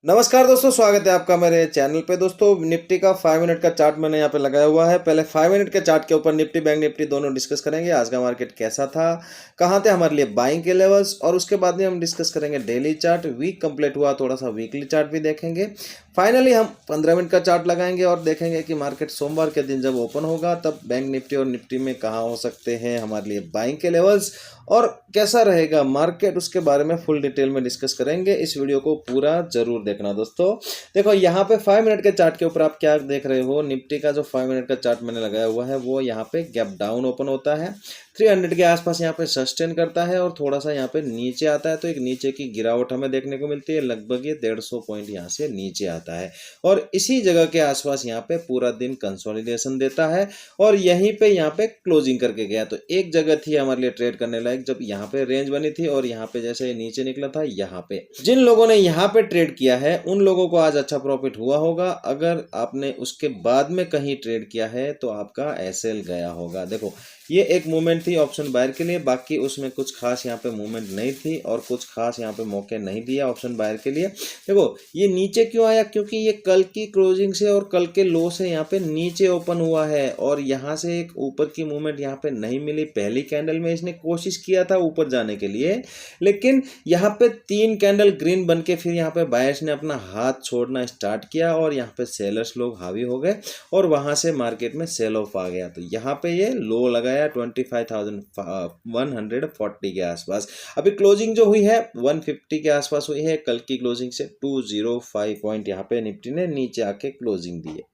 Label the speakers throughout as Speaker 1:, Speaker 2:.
Speaker 1: नमस्कार दोस्तों, स्वागत है आपका मेरे चैनल पे। दोस्तों, निफ्टी का 5 मिनट का चार्ट मैंने यहाँ पे लगाया हुआ है। पहले 5 मिनट के चार्ट के ऊपर निफ्टी, बैंक निफ्टी दोनों डिस्कस करेंगे। आज का मार्केट कैसा था, कहाँ थे हमारे लिए बाइंग के लेवल्स, और उसके बाद में हम डिस्कस करेंगे डेली चार्ट। वीक कंप्लीट हुआ, थोड़ा सा वीकली चार्ट भी देखेंगे। फाइनली हम 15 मिनट का चार्ट लगाएंगे और देखेंगे कि मार्केट सोमवार के दिन जब ओपन होगा तब बैंक निफ्टी और निफ्टी में कहाँ हो सकते हैं हमारे लिए बाइंग के लेवल्स, और कैसा रहेगा मार्केट, उसके बारे में फुल डिटेल में डिस्कस करेंगे। इस वीडियो को पूरा जरूर देखना दोस्तों। देखो, यहाँ पे 5 मिनट के चार्ट के ऊपर आप क्या देख रहे हो, निफ्टी का जो 5 मिनट का चार्ट मैंने लगाया हुआ है वो यहाँ पे गैप डाउन ओपन होता है, 300 के आसपास यहाँ पे सस्टेन करता है और थोड़ा सा यहाँ पे नीचे आता है। तो एक नीचे की गिरावट हमें देखने को मिलती है, लगभग ये 150 पॉइंट यहाँ से नीचे आता है और इसी जगह के आसपास यहाँ पे पूरा दिन कंसोलिडेशन देता है और यहीं पे यहाँ पे क्लोजिंग करके गया। तो एक जगह थी हमारे लिए ट्रेड करने लायक, जब यहाँ पे रेंज बनी थी और यहाँ पे जैसे नीचे निकला था, यहाँ पे जिन लोगों ने यहाँ पे ट्रेड किया है उन लोगों को आज अच्छा प्रॉफिट हुआ होगा। अगर आपने उसके बाद में कहीं ट्रेड किया है तो आपका एसएल गया होगा। देखो, ये एक मूवमेंट थी ऑप्शन बायर के लिए, बाकी उसमें कुछ खास यहाँ पे मूवमेंट नहीं थी और कुछ खास यहाँ पे मौके नहीं दिया ऑप्शन बायर के लिए। देखो, ये नीचे क्यों आया, क्योंकि ये कल की क्लोजिंग से और कल के लो से यहाँ पे नीचे ओपन हुआ है और यहाँ से एक ऊपर की मूवमेंट यहाँ पे नहीं मिली। पहली कैंडल में इसने कोशिश किया था ऊपर जाने के लिए, लेकिन यहाँ पे 3 कैंडल ग्रीन बन के फिर यहाँ पे बायर्स ने अपना हाथ छोड़ना स्टार्ट किया और यहाँ पे सेलर्स लोग हावी हो गए और वहां से मार्केट में सेल ऑफ आ गया। तो यहाँ पे ये लो लगाया 25,140 के आसपास। अभी क्लोजिंग जो हुई है 150 के आसपास हुई है, कल की क्लोजिंग से 205 पॉइंट यहाँ पे निफ्टी ने नीचे आके क्लोजिंग दी है।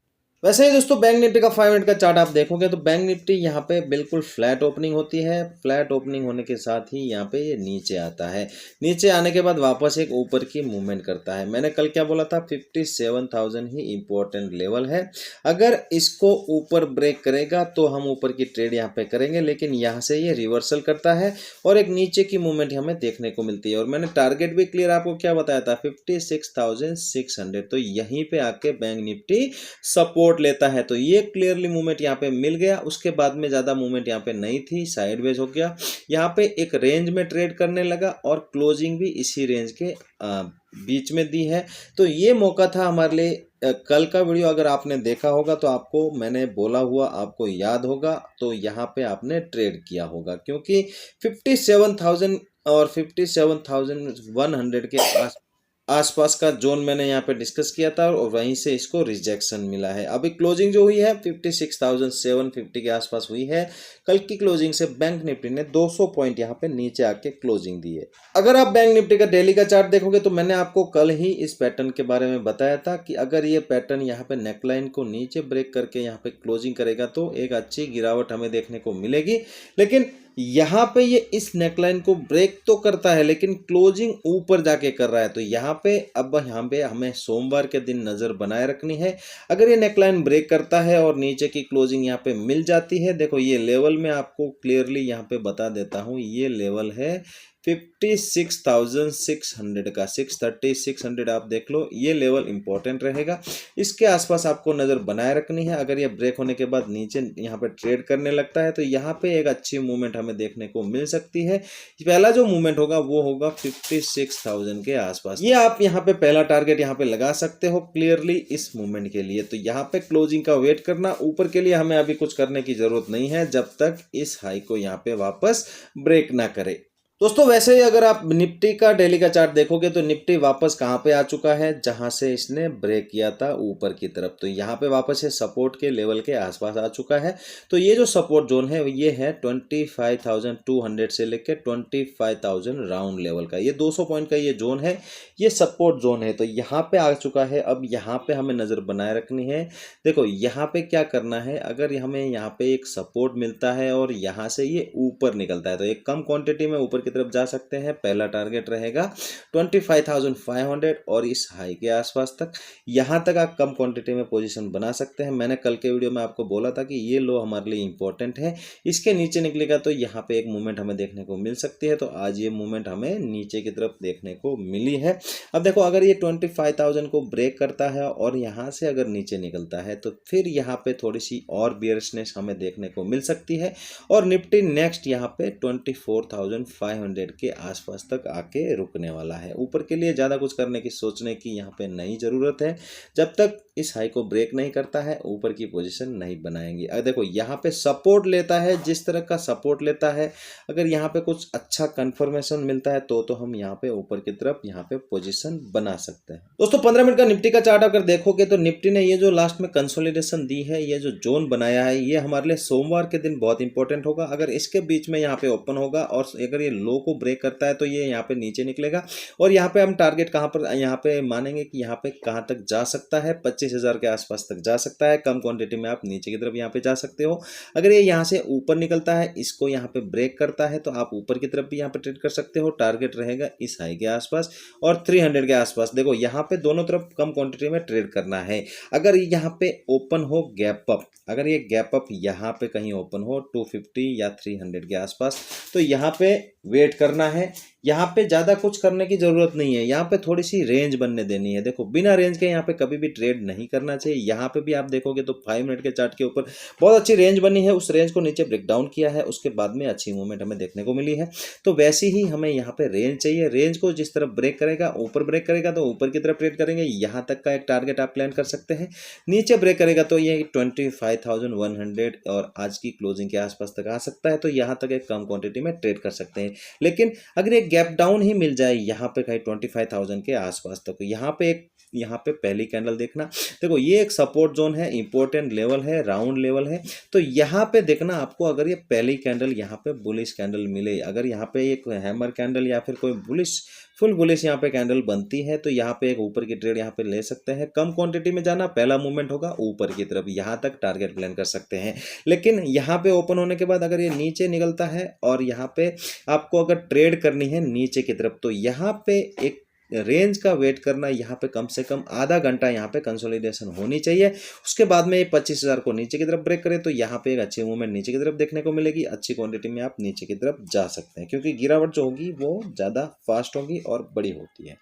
Speaker 1: वैसे ही दोस्तों, बैंक निफ्टी का 5 मिनट का चार्ट आप देखोगे तो बैंक निफ्टी यहाँ पे बिल्कुल फ्लैट ओपनिंग होती है। फ्लैट ओपनिंग होने के साथ ही यहाँ पे ये नीचे आता है, नीचे आने के बाद वापस एक ऊपर की मूवमेंट करता है। मैंने कल क्या बोला था, 57,000 ही इंपॉर्टेंट लेवल है। अगर इसको ऊपर ब्रेक करेगा तो हम ऊपर की ट्रेड यहाँ पे करेंगे, लेकिन यहाँ से ये रिवर्सल करता है और एक नीचे की मूवमेंट हमें देखने को मिलती है। और मैंने टारगेट भी क्लियर आपको क्या बताया था, 56,600। तो यहीं पे आके बैंक निफ्टी सपोर्ट लेता है। तो ये क्लियरली मूवमेंट यहाँ पे मिल गया, उसके बाद में ज्यादा मूवमेंट यहाँ पे नहीं थी, साइडवेज हो गया। यहाँ पे एक रेंज में ट्रेड करने लगा और क्लोजिंग भी इसी रेंज के बीच में दी है। तो ये मौका था हमारे लिए। कल का वीडियो अगर आपने देखा होगा तो आपको मैंने बोला हुआ आपको याद होगा, तो यहाँ पे आपने ट्रेड किया होगा, क्योंकि 57,000 और 57,100 के आसपास का जोन मैंने यहाँ पे डिस्कस किया था और वहीं से इसको रिजेक्शन मिला है। अभी क्लोजिंग जो हुई है 56,750 के आसपास हुई है। कल की क्लोजिंग से बैंक निफ्टी ने 200 पॉइंट यहाँ पे नीचे आके क्लोजिंग दी है। अगर आप बैंक निफ्टी का डेली का चार्ट देखोगे तो मैंने आपको कल ही इस पैटर्न के बारे में बताया था कि अगर ये पैटर्न यहाँ पे नेकलाइन को नीचे ब्रेक करके यहाँ पे क्लोजिंग करेगा तो एक अच्छी गिरावट हमें देखने को मिलेगी। लेकिन यहाँ पे ये इस नेकलाइन को ब्रेक तो करता है लेकिन क्लोजिंग ऊपर जाके कर रहा है। तो यहाँ पे अब यहाँ पे हमें सोमवार के दिन नज़र बनाए रखनी है। अगर ये नेकलाइन ब्रेक करता है और नीचे की क्लोजिंग यहाँ पे मिल जाती है, देखो ये लेवल मैं आपको क्लियरली यहाँ पे बता देता हूँ, ये लेवल है 56,600 का, 630 600 आप देख लो, ये लेवल इंपॉर्टेंट रहेगा। इसके आसपास आपको नज़र बनाए रखनी है। अगर ये ब्रेक होने के बाद नीचे यहाँ पे ट्रेड करने लगता है तो यहाँ पे एक अच्छी मूवमेंट हमें देखने को मिल सकती है। पहला जो मूवमेंट होगा वो होगा 56,000 के आसपास। ये आप यहाँ पे पहला टारगेट यहाँ पे लगा सकते हो क्लियरली इस मूवमेंट के लिए। तो यहाँ पे क्लोजिंग का वेट करना, ऊपर के लिए हमें अभी कुछ करने की जरूरत नहीं है जब तक इस हाई को यहाँ पे वापस ब्रेक ना करे। दोस्तों, वैसे ही अगर आप निफ्टी का डेली का चार्ट देखोगे तो निफ्टी वापस कहाँ पे आ चुका है, जहां से इसने ब्रेक किया था ऊपर की तरफ। तो यहाँ पे वापस ये सपोर्ट के लेवल के आसपास आ चुका है। तो ये जो सपोर्ट जोन है ये है 25,200 से लेकर 25,000 राउंड लेवल का, ये 200 पॉइंट का ये जोन है, ये सपोर्ट जोन है। तो यहाँ पे आ चुका है। अब यहाँ पे हमें नज़र बनाए रखनी है। देखो, यहाँ पे क्या करना है, अगर हमें यहाँ पे एक सपोर्ट मिलता है और यहाँ से ये ऊपर निकलता है तो एक कम क्वांटिटी में ऊपर की तरफ जा सकते हैं। पहला टारगेट रहेगा 25,500 और इस हाई के आसपास तक, यहां तक आप कम क्वांटिटी में पोजीशन बना सकते हैं। मैंने कल के वीडियो में आपको बोला था कि ये लो हमारे लिए इंपॉर्टेंट है, इसके नीचे निकलेगा तो यहाँ पे एक मूवमेंट हमें देखने को मिल सकती है। तो आज ये मूवमेंट हमें नीचे की तरफ देखने को मिली है। अब देखो, अगर ये 25,000 को ब्रेक करता है और यहाँ से अगर नीचे निकलता है तो फिर यहाँ पे थोड़ी सी और बियरिशनेस हमें देखने को मिल सकती है और निफ्टी नेक्स्ट यहाँ पे 24,500 500 के आसपास तक आके रुकने वाला है। ऊपर के लिए ज़्यादा कुछ करने की सोचने की यहाँ पे नहीं ज़रूरत है। जब तक इस हाई को ब्रेक नहीं करता है ऊपर की पोजीशन नहीं बनाएंगे। अगर देखो यहाँ पे सपोर्ट लेता है, जिस तरह का सपोर्ट लेता है, अगर यहाँ पे कुछ अच्छा कंफर्मेशन मिलता है तो हम यहाँ पे ऊपर की तरफ यहाँ पे पोजीशन बना सकते हैं। दोस्तों 15 मिनट का निफ्टी का चार्ट अगर देखोगे तो निफ्टी ने ये जो लास्ट में कंसोलिडेशन दी है, ये जो जोन बनाया है, ये हमारे लिए सोमवार के दिन बहुत इंपॉर्टेंट होगा। अगर इसके बीच में यहाँ पे ओपन होगा और अगर ये लो को ब्रेक करता है तो ये यहाँ पे नीचे निकलेगा और यहाँ पे हम टारगेट कहाँ पर यहाँ पे मानेंगे कि यहाँ पे कहाँ तक जा सकता है, 25,000 के आसपास तक जा सकता है। कम क्वांटिटी में आप नीचे की तरफ यहाँ पे जा सकते हो। अगर ये यहाँ से ऊपर निकलता है, इसको यहाँ पे ब्रेक करता है तो आप ऊपर की तरफ भी यहाँ पे ट्रेड कर सकते हो। टारगेट रहेगा इस हाई के आसपास और 300 के आसपास। देखो यहाँ पे दोनों तरफ कम क्वांटिटी में ट्रेड करना है। अगर यहाँ पे ओपन हो गैप अप, अगर ये गैप अप यहाँ पे कहीं ओपन हो 250 या 300 के आसपास, तो यहाँ पे वेट करना है। यहाँ पे ज़्यादा कुछ करने की ज़रूरत नहीं है, यहाँ पे थोड़ी सी रेंज बनने देनी है। देखो बिना रेंज के यहाँ पे कभी भी ट्रेड नहीं करना चाहिए। यहाँ पे भी आप देखोगे तो 5 मिनट के चार्ट के ऊपर बहुत अच्छी रेंज बनी है, उस रेंज को नीचे ब्रेक डाउन किया है, उसके बाद में अच्छी मूवमेंट हमें देखने को मिली है। तो वैसे ही हमें यहाँ पे रेंज चाहिए। रेंज को जिस तरफ ब्रेक करेगा, ऊपर ब्रेक करेगा तो ऊपर की तरफ ट्रेड करेंगे, यहाँ तक का एक टारगेट आप प्लान कर सकते हैं। नीचे ब्रेक करेगा तो ये 25,100 और आज की क्लोजिंग के आसपास तक आ सकता है, तो यहाँ तक एक कम क्वांटिटी में ट्रेड कर सकते हैं। लेकिन अगर एक गैप डाउन ही मिल जाए यहाँ पे कहीं 25,000 के आसपास तक, यहाँ पे पहली कैंडल देखना। देखो ये एक सपोर्ट जोन है, इंपॉर्टेंट लेवल है, राउंड लेवल है। तो यहाँ पे देखना आपको, अगर ये पहली कैंडल यहाँ पे बुलिश कैंडल मिले, अगर यहाँ पे एक हैमर कैंडल या फिर कोई बुलिश फुल बुलिश यहाँ पे कैंडल बनती है तो यहाँ पे एक ऊपर की ट्रेड यहाँ पे ले सकते हैं। कम क्वांटिटी में जाना, पहला मूवमेंट होगा ऊपर की तरफ, यहाँ तक टारगेट प्लान कर सकते हैं। लेकिन यहाँ पे ओपन होने के बाद अगर ये नीचे निकलता है और यहाँ पे आपको अगर ट्रेड करनी है नीचे की तरफ, तो यहाँ पे एक रेंज का वेट करना। यहाँ पे कम से कम आधा घंटा यहाँ पे कंसोलिडेशन होनी चाहिए। उसके बाद में ये 25,000 को नीचे की तरफ ब्रेक करे तो यहाँ पे एक अच्छी मूवमेंट नीचे की तरफ देखने को मिलेगी। अच्छी क्वांटिटी में आप नीचे की तरफ जा सकते हैं, क्योंकि गिरावट जो होगी वो ज़्यादा फास्ट होगी और बड़ी होती है।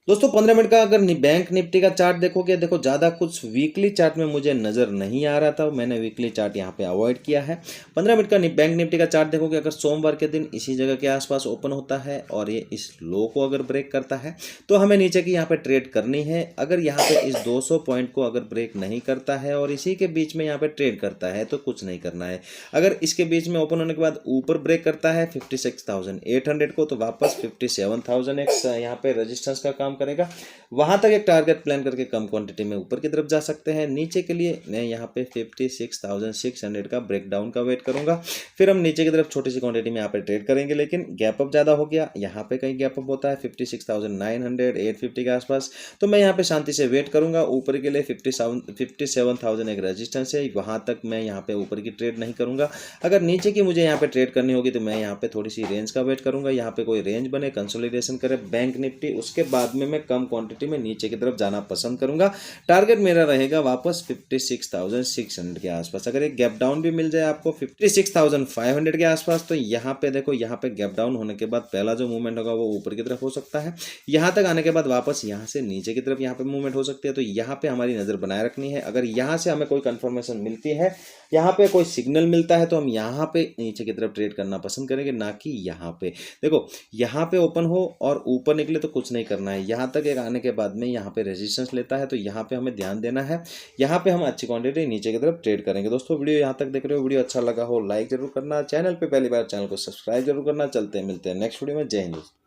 Speaker 1: दोस्तों 15 मिनट का अगर बैंक निफ्टी का चार्ट देखोगे, देखो ज़्यादा कुछ वीकली चार्ट में मुझे नज़र नहीं आ रहा था, मैंने वीकली चार्ट यहाँ पे अवॉइड किया है। 15 मिनट का बैंक निफ्टी का चार्ट देखोगे, अगर सोमवार के दिन इसी जगह के आसपास ओपन होता है और ये इस लो को अगर ब्रेक करता है तो हमें नीचे की यहाँ पे ट्रेड करनी है। अगर यहाँ पे इस 200 पॉइंट को अगर ब्रेक नहीं करता है और इसी के बीच में यहाँ पे ट्रेड करता है तो कुछ नहीं करना है। अगर इसके बीच में ओपन होने के बाद ऊपर ब्रेक करता है 56,800 को, तो वापस 57,000 यहाँ पे रेजिस्टेंस का काम करेगा। वहां तक एक टारगेट प्लान करके कम क्वांटिटी में ऊपर की तरफ जा सकते हैं। नीचे के लिए मैं यहाँ पे 56,600 का ब्रेकडाउन का वेट करूंगा, फिर हम नीचे की तरफ छोटी सी क्वांटिटी में यहाँ पे ट्रेड करेंगे। लेकिन गैप अप ज़्यादा हो गया, यहाँ पे कहीं गैप अप होता है 56,900 850 के आसपास, तो मैं यहाँ पे शांति से वेट करूंगा। ऊपर के लिए 57,000 एक रेजिस्टेंस है, वहां तक मैं यहाँ पे ऊपर की ट्रेड नहीं करूंगा। अगर नीचे की मुझे यहाँ पे ट्रेड करनी होगी तो मैं यहाँ पे थोड़ी सी रेंज का वेट करूंगा, यहाँ पे कोई रेंज बने, कंसोलिडेशन करे बैंक निफ्टी, उसके बाद में मैं कम क्वांटिटी में नीचे की तरफ जाना पसंद करूंगा। टारगेट मेरा रहेगा वापस 56,600 के आसपास। अगर एक गैप डाउन भी मिल जाए आपको 56,500 के आसपास, तो यहाँ पे देखो, यहाँ पे गैप डाउन होने के बाद पहला जो मूवमेंट होगा वो ऊपर की तरफ हो सकता है। यहाँ तक आने के बाद वापस यहाँ से नीचे की तरफ यहाँ पे मूवमेंट हो सकती है, तो यहाँ पे हमारी नजर बनाए रखनी है। अगर यहाँ से हमें कोई कंफर्मेशन मिलती है, यहाँ पे कोई सिग्नल मिलता है, तो हम यहाँ पे नीचे की तरफ ट्रेड करना पसंद करेंगे, ना कि यहाँ पे। देखो यहाँ पे ओपन हो और ऊपर निकले तो कुछ नहीं करना है। यहाँ तक एक आने के बाद में यहाँ पे रेजिस्टेंस लेता है तो यहाँ पे हमें ध्यान देना है। यहाँ पे हम अच्छी क्वांटिटी नीचे की तरफ ट्रेड करेंगे। दोस्तों वीडियो यहाँ तक देख रहे हो, वीडियो अच्छा लगा हो लाइक जरूर करना, चैनल पे पहली बार चैनल को सब्सक्राइब जरूर करना। चलते हैं, मिलते हैं नेक्स्ट वीडियो में। जय हिंद।